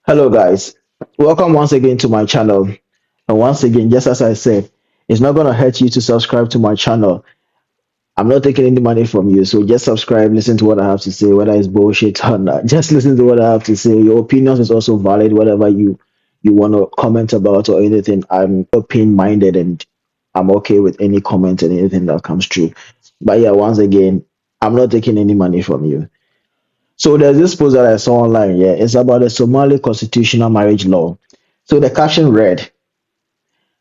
Hello, guys. Welcome once again to my channel. And once again, just as I said, it's not going to hurt you to subscribe to my channel. I'm not taking any money from you, so just subscribe, listen to what I have to say, whether it's bullshit or not. Just listen to what I have to say. Your opinions is also valid, whatever you want to comment about or anything. I'm open minded and I'm okay with any comment and anything that comes through. But yeah, once again, I'm not taking any money from you. So there's this post that I saw online. Yeah, it's about the Somali constitutional marriage law. So the caption read,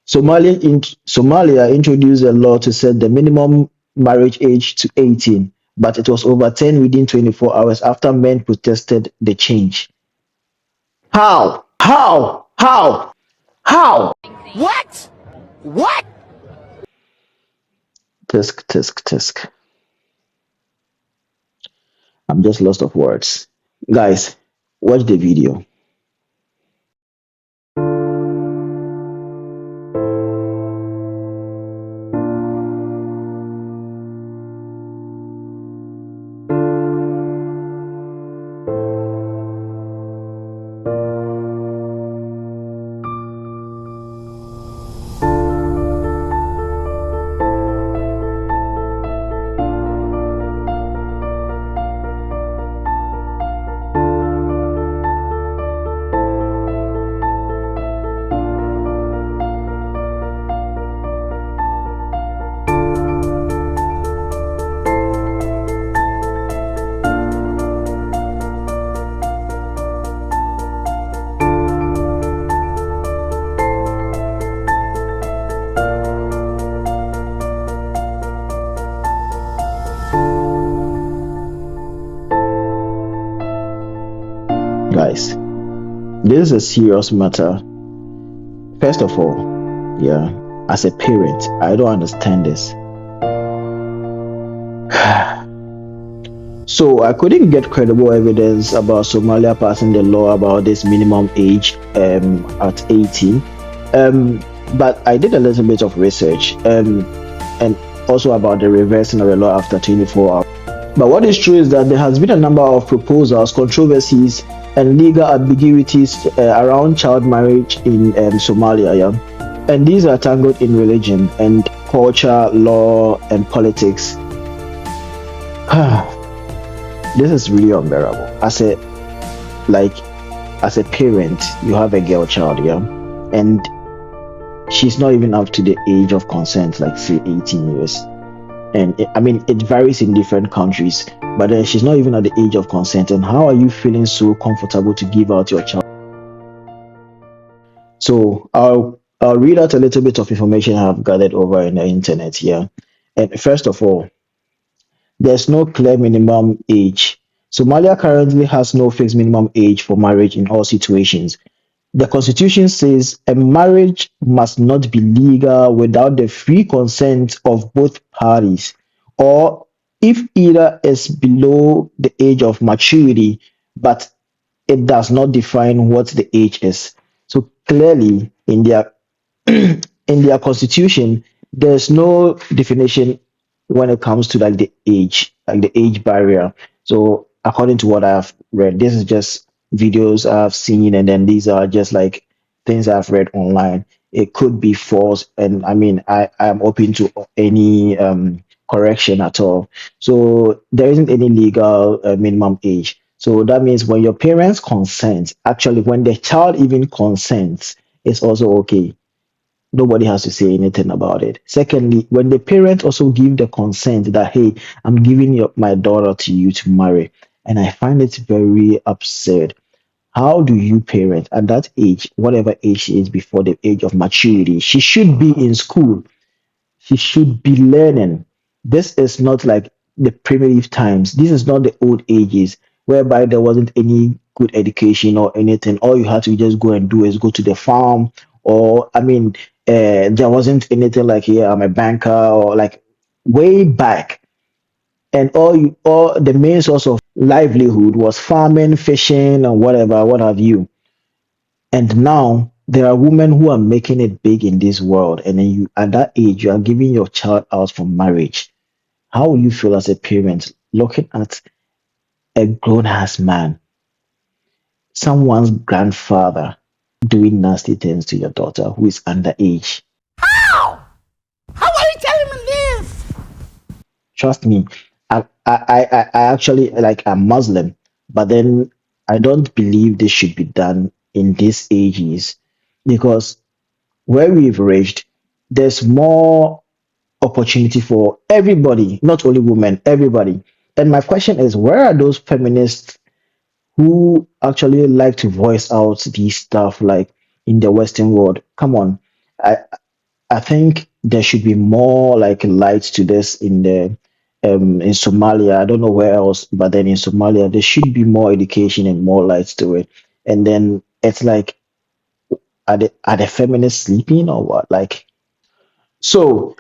Somalia introduced a law to set the minimum marriage age to 18, but it was overturned within 24 hours after men protested the change. How? How? How? How? What? What? Tisk, tisk, tisk. I'm just lost of words. Guys, watch the video. Guys, this is a serious matter. First of all, yeah, as a parent, I don't understand this. So I couldn't get credible evidence about Somalia passing the law about this minimum age at 18. But I did a little bit of research and also about the reversing of the law after 24 hours. But what is true is that there has been a number of proposals, controversies, and legal ambiguities around child marriage in Somalia. Yeah? And these are tangled in religion and culture, law, and politics. This is really unbearable. As a parent, you have a girl child, yeah, and she's not even up to the age of consent, like say 18 years. And I mean, it varies in different countries, but she's not even at the age of consent. And how are you feeling so comfortable to give out your child? So I'll read out a little bit of information I've gathered over in the internet here. And first of all, there's no clear minimum age. Somalia currently has no fixed minimum age for marriage in all situations. The constitution says a marriage must not be legal without the free consent of both parties, or if either is below the age of maturity, but it does not define what the age is. So clearly in their constitution, there's no definition when it comes to like the age barrier. So according to what I've read, this is just videos I've seen, and then these are just like things I've read online. It could be false, and I mean I am open to any correction at all. So there isn't any legal minimum age. So that means when your parents consent, actually when the child even consents, it's also okay. Nobody has to say anything about it. Secondly, when the parents also give the consent that, hey, I'm giving my daughter to you to marry, and I find it very absurd. How do you parent at that age, whatever age she is before the age of maturity? She should be in school. She should be learning. This is not like the primitive times. This is not the old ages whereby there wasn't any good education or anything. All you had to just go and do is go to the farm, or I mean, there wasn't anything like, yeah, I'm a banker, or like way back. And all the main source of livelihood was farming, fishing, and whatever, what have you. And now there are women who are making it big in this world, and then you at that age you are giving your child out for marriage. How will you feel as a parent looking at a grown ass man someone's grandfather doing nasty things to your daughter who is underage. How are you telling me this? Trust me, I actually like I'm Muslim, but then I don't believe this should be done in these ages because where we've reached, there's more opportunity for everybody, not only women, everybody. And my question is, where are those feminists who actually like to voice out these stuff like in the Western world? Come on. I I think there should be more like lights to this in Somalia. I don't know where else, but then in Somalia there should be more education and more lights to it. And then it's like, are the feminists sleeping or what? Like, so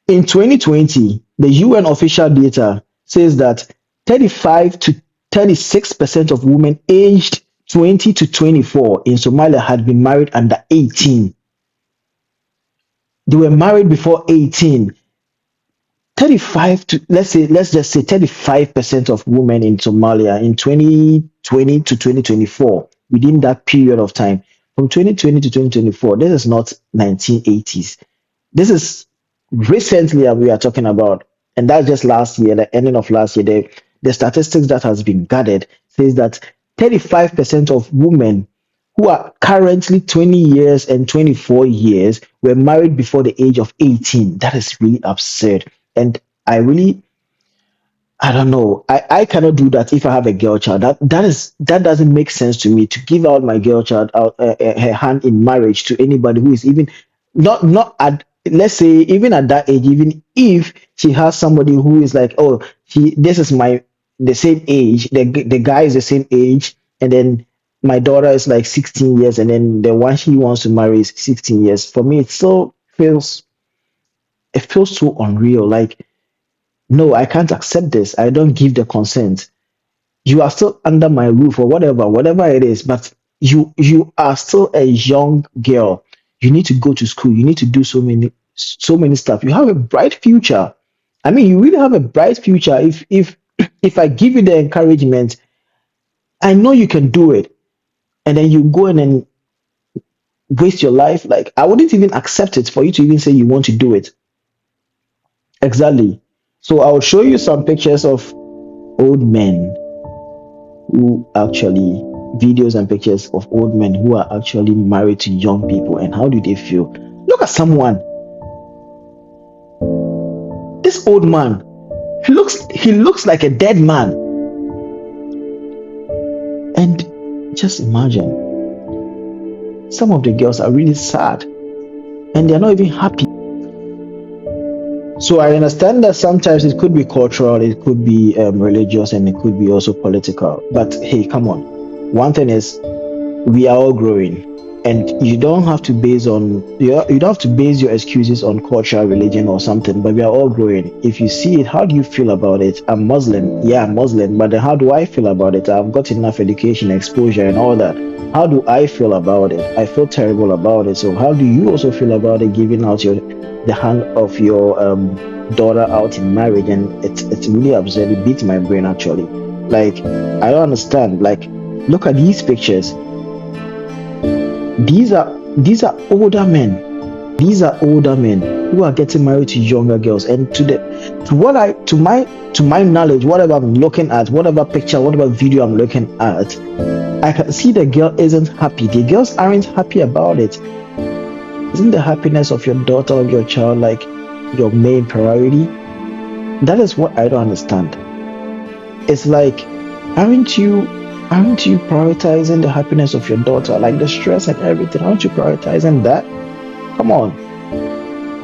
in 2020, the UN official data says that 35 to 36% of women aged 20 to 24 in Somalia had been married under 18. They were married before 18. 35 to let's just say 35% of women in Somalia in 2020 to 2024, within that period of time, from 2020 to 2024, this is not 1980s. This is recently that we are talking about, and that's just last year, the ending of last year. The statistics that has been gathered says that 35% of women who are currently 20 years and 24 years were married before the age of 18. That is really absurd. And I really, I don't know. I cannot do that if I have a girl child. That doesn't make sense to me to give out my girl child out her hand in marriage to anybody who is even not at, let's say, even at that age. Even if she has somebody who is like, oh, she this is my the same age. The guy is the same age, and then my daughter is like 16 years, and then the one she wants to marry is 16 years. For me, it feels so unreal. Like, no, I can't accept this. I don't give the consent. You are still under my roof or whatever it is, but you are still a young girl. You need to go to school. You need to do so many stuff. You have a bright future. I mean, you really have a bright future if I give you the encouragement. I know you can do it, and then you go in and waste your life. Like, I wouldn't even accept it for you to even say you want to do it. Exactly. So I'll show you some pictures of old men who actually videos and pictures of old men who are actually married to young people, and how do they feel? Look at someone, this old man, he looks like a dead man. And just imagine, some of the girls are really sad and they're not even happy. So I understand that sometimes it could be cultural, it could be religious, and it could be also political, but hey, come on. One thing is, we are all growing, and you don't have to base your excuses on culture, religion, or something, but we are all growing. If you see it, how do you feel about it? I'm Muslim. Yeah, I'm Muslim, but then how do I feel about it? I've got enough education, exposure, and all that. How do I feel about it? I feel terrible about it. So how do you also feel about it, giving out the hand of your daughter out in marriage? And it's really absurd. It beats my brain actually. Like, I don't understand. Like, look at these pictures. These are older men. These are older men who are getting married to younger girls. And to my knowledge, whatever I'm looking at, whatever picture, whatever video I'm looking at, I can see the girl isn't happy. The girls aren't happy about it. Isn't the happiness of your daughter or your child like your main priority? That is what I don't understand. It's like, aren't you prioritizing the happiness of your daughter, like the stress and everything? Aren't you prioritizing that? Come on.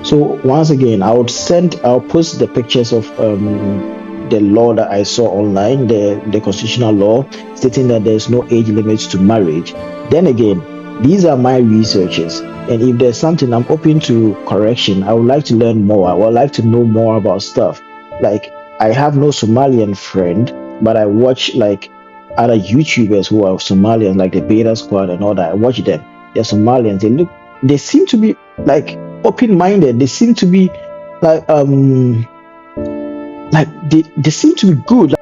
So once again, I'll post the pictures of the law that I saw online, the constitutional law stating that there's no age limits to marriage. Then again, these are my researches, and if there's something, I'm open to correction. I would like to learn more. I would like to know more about stuff. Like, I have no Somalian friend, but I watch like other YouTubers who are Somalians, like the Beta Squad and all that. I watch them. They're Somalians. They seem to be like open-minded. They seem to be like they seem to be good.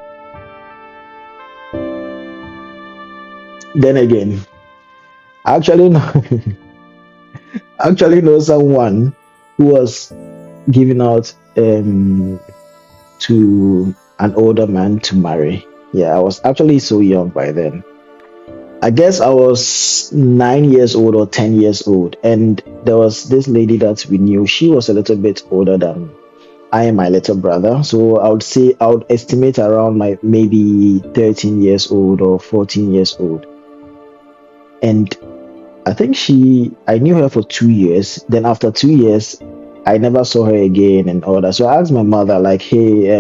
Then again, I actually know, actually know someone who was giving out to an older man to marry. Yeah, I was actually so young by then. I guess I was 9 years old or 10 years old, and there was this lady that we knew. She was a little bit older than I and my little brother. So I would say I would estimate around my maybe 13 years old or 14 years old. And I think I knew her for 2 years. Then after 2 years, I never saw her again and all that. So I asked my mother, like, hey,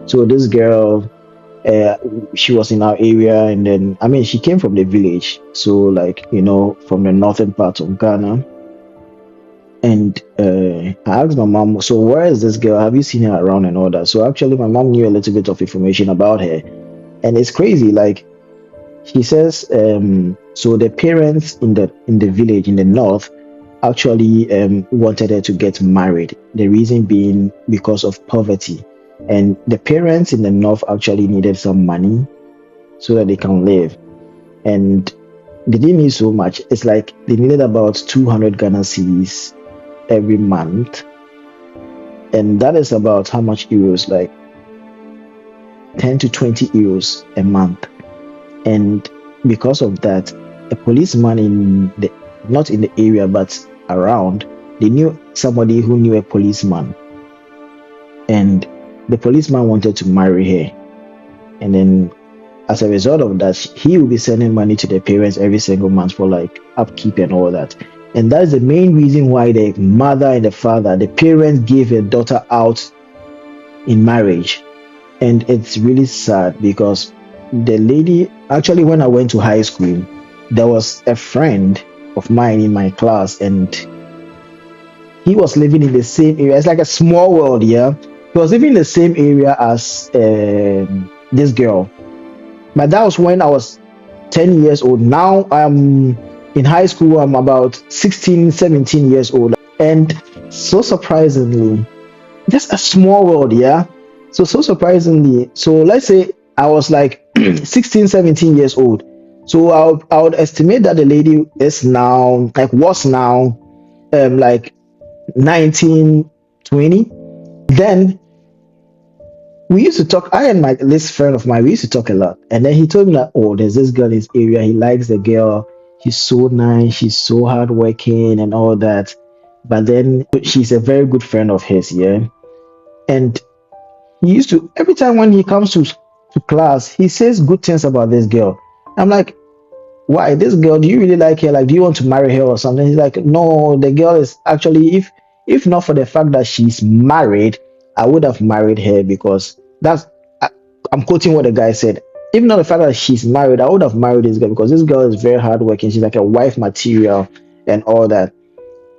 so this girl, uh, she was in our area, and then I mean, she came from the village, so like from the northern part of Ghana. And I asked my mom, so where is this girl? Have you seen her around and all that? So actually, my mom knew a little bit of information about her, and it's crazy. Like she says, so the parents in the village in the north actually wanted her to get married. The reason being because of poverty, and the parents in the north actually needed some money so that they can live. And they didn't need so much. It's like they needed about 200 Ghana cedis every month, and that is about how much euros? Like 10 to 20 euros a month. And because of that, a policeman in the not in the area but around, they knew somebody who knew a policeman, and the policeman wanted to marry her. And then as a result of that, he will be sending money to the parents every single month for like upkeep and all that. And that's the main reason why the mother and the father, the parents, gave their daughter out in marriage. And it's really sad because the lady, actually, when I went to high school, there was a friend of mine in my class, and he was living in the same area. It's like a small world, yeah. He was living in the same area as this girl. But that was when I was 10 years old. Now I'm in high school. I'm about 16, 17 years old. And so surprisingly, just a small world, yeah. So surprisingly, so let's say I was like 16, 17 years old. So I would estimate that the lady is now, like, was now like 19, 20. Then we used to talk. I and my this friend of mine, we used to talk a lot. And then he told me that, oh, there's this girl in his area. He likes the girl. She's so nice. She's so hardworking and all that. But then she's a very good friend of his, yeah. And he used to, every time when he comes to class, he says good things about this girl. I'm like, why? This girl, do you really like her? Like, do you want to marry her or something? He's like, no, the girl is actually, if not for the fact that she's married, I would have married her, because I, I'm quoting what the guy said. If not the fact that she's married, I would have married this girl, because this girl is very hardworking. She's like a wife material and all that.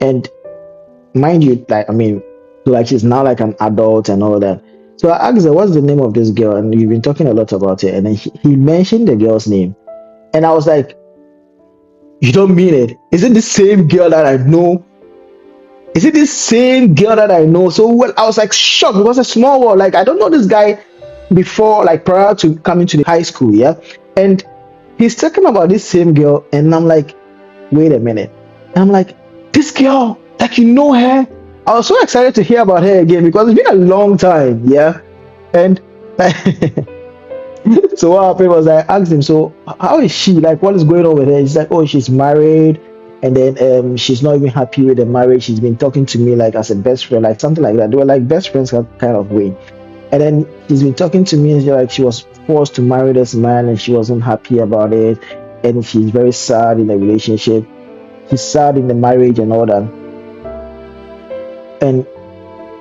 And mind you, like, I mean, like, she's now like an adult and all that. So I asked her, what's the name of this girl? And you've been talking a lot about it. And then he mentioned the girl's name. And I was like, you don't mean it? Is it the same girl that I know? Is it the same girl that I know? So well, I was like shocked, because a small world. Like, I don't know this guy before, like prior to coming to the high school, yeah. And he's talking about this same girl, and I'm like, wait a minute. And I'm like, this girl, like, you know her? I was so excited to hear about her again, because it's been a long time, yeah. And like, so what happened was, I asked him, so how is she? Like, what is going on with her? He's like, oh, she's married, and then she's not even happy with the marriage. She's been talking to me like as a best friend, like something like that. They were like best friends kind of way. And then she's been talking to me, and she's like, she was forced to marry this man, and she wasn't happy about it, and she's very sad in the relationship. She's sad in the marriage and all that. And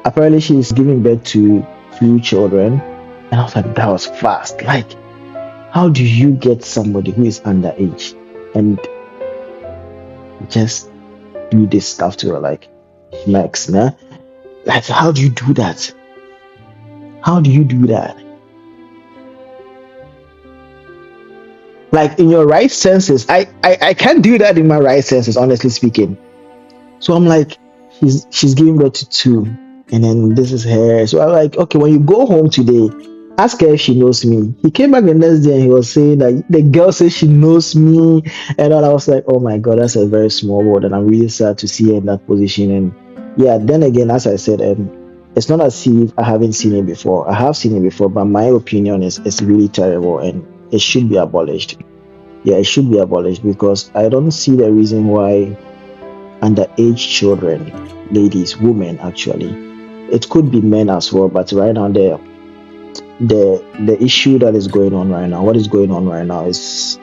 apparently she's giving birth to two children. And I was like, that was fast. Like, how do you get somebody who is underage and just do this stuff to her? Like, Max, nah? Like, how do you do that? How do you do that? Like, in your right senses, I can't do that in my right senses, honestly speaking. So I'm like, she's giving birth to two, and then this is her. So I'm like, okay, when you go home today, Ask her if she knows me. He came back the next day and he was saying that the girl says she knows me. And all I was like, oh my God, that's a very small world. And I'm really sad to see her in that position. And yeah, then again, as I said, it's not as if I haven't seen it before. I have seen it before, but my opinion is it's really terrible and it should be abolished. Yeah, it should be abolished because I don't see the reason why underage children, ladies, women actually, it could be men as well, but right now the issue that is going on right now, what is going on right now is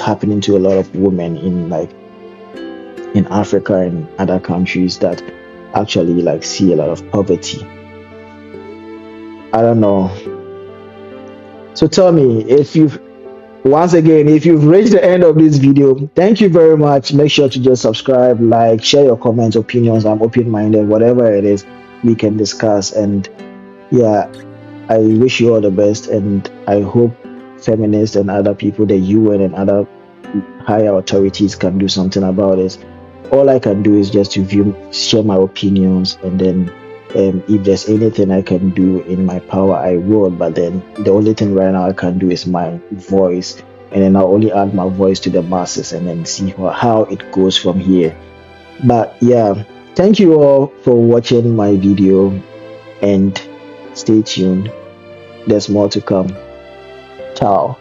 happening to a lot of women in like in Africa and other countries that actually like see a lot of poverty. I don't know. So tell me if you've once again, if you've reached the end of this video, thank you very much. Make sure to just subscribe, like, share your comments, opinions. I'm open-minded, whatever it is, we can discuss. And yeah, I wish you all the best, and I hope feminists and other people, the UN and other higher authorities can do something about it. All I can do is just to share my opinions, and then if there's anything I can do in my power, I will. But then the only thing right now I can do is my voice, and then I'll only add my voice to the masses, and then see how it goes from here. But yeah, thank you all for watching my video, and stay tuned. There's more to come. Ciao.